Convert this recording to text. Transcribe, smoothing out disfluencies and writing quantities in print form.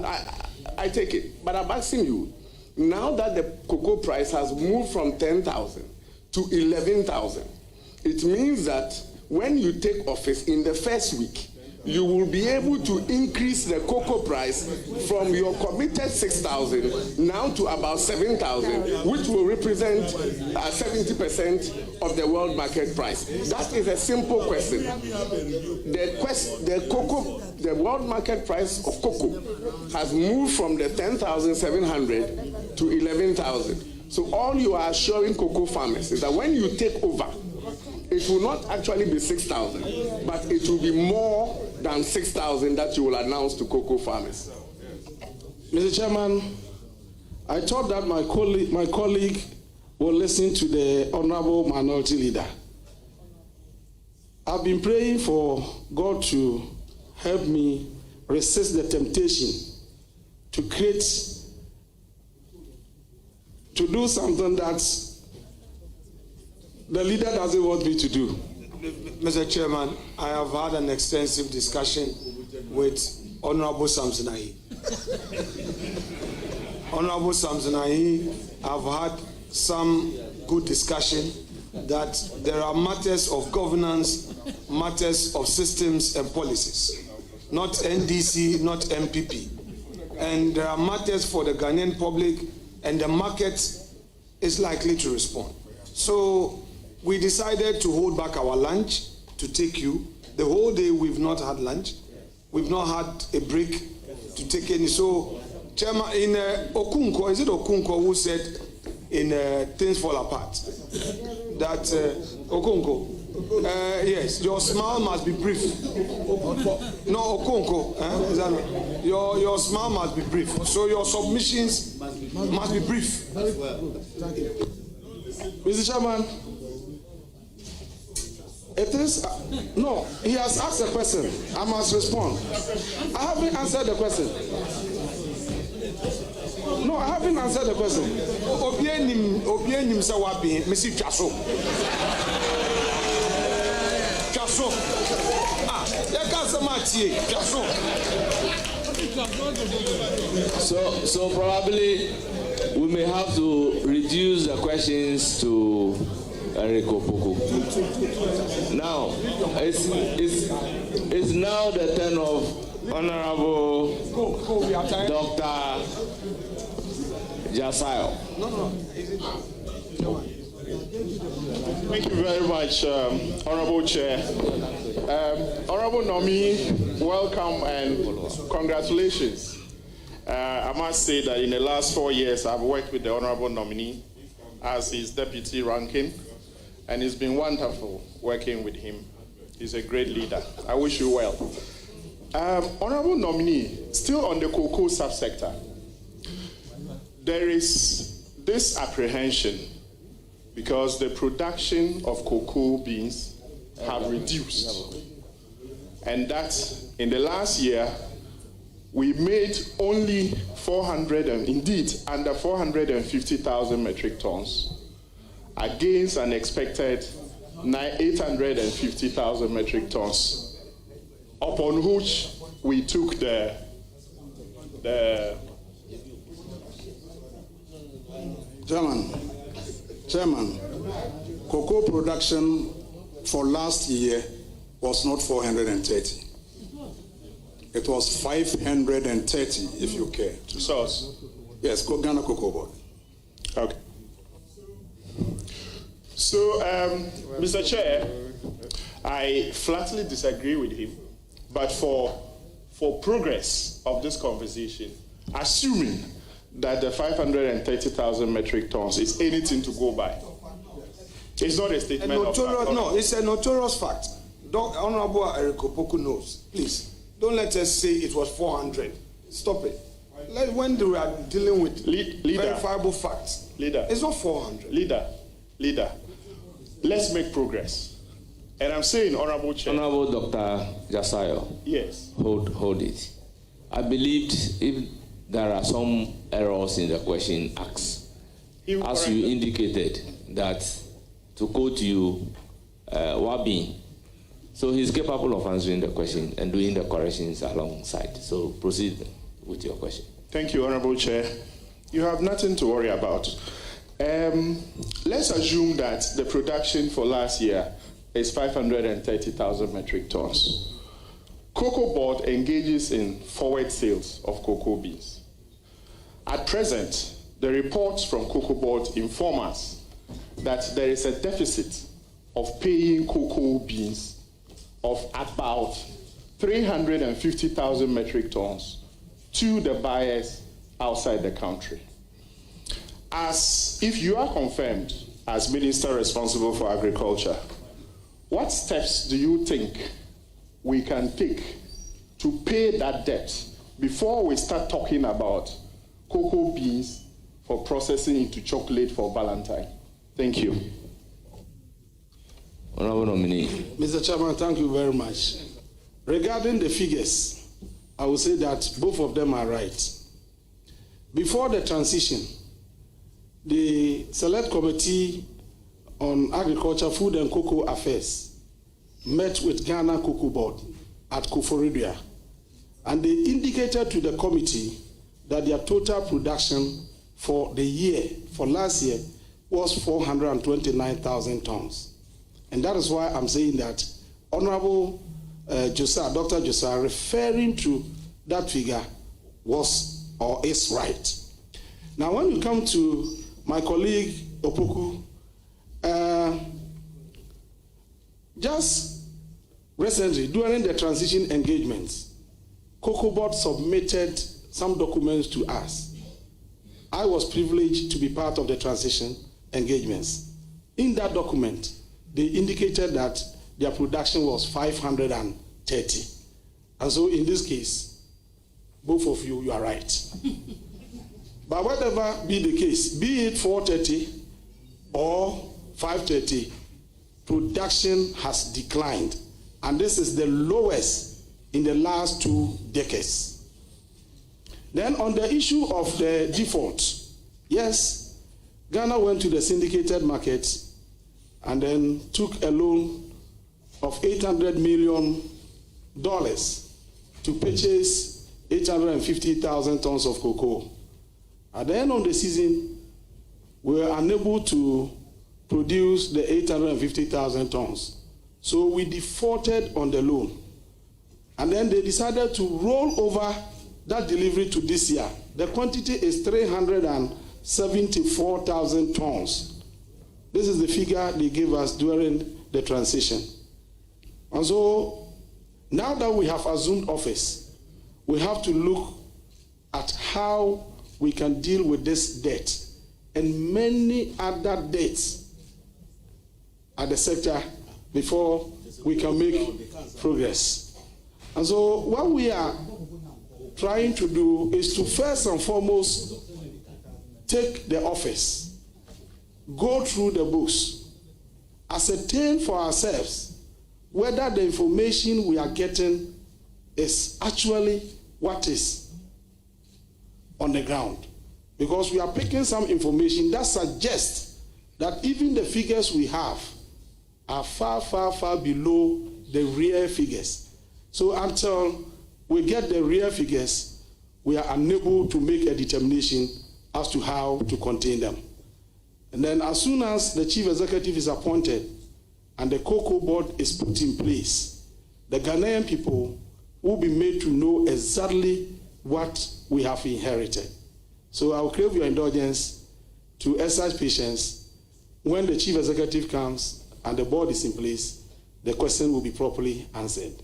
I take it. But I'm asking you, now that the cocoa price has moved from 10,000 to 11,000, it means that when you take office in the first week, you will be able to increase the cocoa price from your committed 6,000 now to about 7,000, which will represent 70% of the world market price. That is a simple question. The world market price of cocoa has moved from the 10,700 to 11,000. So all you are assuring cocoa farmers is that when you take over, it will not actually be 6,000, but it will be more than 6,000 that you will announce to cocoa farmers. Mr. Chairman, I thought that my colleague will listen to the Honorable Minority Leader. I've been praying for God to help me resist the temptation to do something that the leader doesn't want me to do. Mr. Chairman, I have had an extensive discussion with Honorable Samsonai. Honorable Samsonai, I've had some good discussion that there are matters of governance, matters of systems and policies, not NDC, not MPP. And there are matters for the Ghanaian public, and the market is likely to respond. So we decided to hold back our lunch to take you. The whole day we've not had lunch. We've not had a break to take any. So, Chairman, in Okunko, is it Okunko who said in Things Fall Apart that Okunko, yes, your smile must be brief. No, Okunko, is that right? Your smile must be brief. So your submissions must be brief. Mr. Chairman, it is, no, he has asked a question. I must respond. I haven't answered the question. No, I haven't answered the question. Obienim sawabi, Mr. Chaso. Chaso. Ah, Yakasamati, Chaso. So probably we may have to reduce the questions to Opoku. Now, it's now the turn of Honorable Dr. Jasayo. Thank you very much, Honorable Chair. Honorable Nomi, welcome and congratulations. I must say that in the last 4 years, I've worked with the Honorable Nominee as his deputy ranking, and it's been wonderful working with him. He's a great leader. I wish you well. Honorable Nominee, still on the cocoa subsector, there is this apprehension because the production of cocoa beans have reduced. And that in the last year, we made only under 450,000 metric tons against an expected 850,000 metric tons, upon which we took the Chairman, cocoa production for last year was not 430. It was 530, if you care. Source? Yes, Ghana Cocoa Board. Okay. So, Mr. Chair, I flatly disagree with him, but for progress of this conversation, assuming that the 530,000 metric tons is anything to go by, it's not a statement of fact. No, it's a notorious fact. Honorable Opoku knows. Please, don't let us say it was 400. Stop it. When we are dealing with verifiable facts, it's not 400. Leader, let's make progress. And I'm saying, Honorable Chair. Honorable Dr. Jasayo. Yes. Hold it. I believed if there are some errors in the question asked, as you indicated, that to quote you, Wabi. So he's capable of answering the question and doing the corrections alongside. So proceed. with your question. Thank you, Honorable Chair. You have nothing to worry about. Let's assume that the production for last year is 530,000 metric tons. Cocoa Board engages in forward sales of cocoa beans. At present, the reports from Cocoa Board inform us that there is a deficit of paying cocoa beans of about 350,000 metric tons to the buyers outside the country. As if you are confirmed as Minister responsible for agriculture, what steps do you think we can take to pay that debt before we start talking about cocoa beans for processing into chocolate for Valentine? Thank you. Honorable nominee. Mr. Chairman, thank you very much. Regarding the figures, I will say that both of them are right. Before the transition, the Select Committee on Agriculture, Food and Cocoa Affairs met with Ghana Cocoa Board at Koforidua, and they indicated to the committee that their total production for the year, for last year, was 429,000 tons. And that is why I'm saying that Honorable Josiah, Dr. Josiah, referring to that figure was or is right. Now, when you come to my colleague Opoku, just recently during the transition engagements, Cocoa Board submitted some documents to us. I was privileged to be part of the transition engagements. In that document, they indicated that their production was 530. And so in this case, both of you are right. But whatever be the case, be it 430 or 530, production has declined. And this is the lowest in the last 2 decades. Then on the issue of the default, yes, Ghana went to the syndicated market and then took a loan of $800 million to purchase 850,000 tons of cocoa. At the end of the season, we were unable to produce the 850,000 tons. So we defaulted on the loan. And then they decided to roll over that delivery to this year. The quantity is 374,000 tons. This is the figure they gave us during the transition. And so now that we have assumed office, we have to look at how we can deal with this debt and many other debts at the sector before we can make progress. And so what we are trying to do is to first and foremost take the office, go through the books, ascertain for ourselves whether the information we are getting is actually what is on the ground. Because we are picking some information that suggests that even the figures we have are far, far, far below the real figures. So until we get the real figures, we are unable to make a determination as to how to contain them. And then as soon as the chief executive is appointed and the Cocoa Board is put in place, the Ghanaian people will be made to know exactly what we have inherited. So I will crave your indulgence to exercise patience. When the chief executive comes and the board is in place, the question will be properly answered.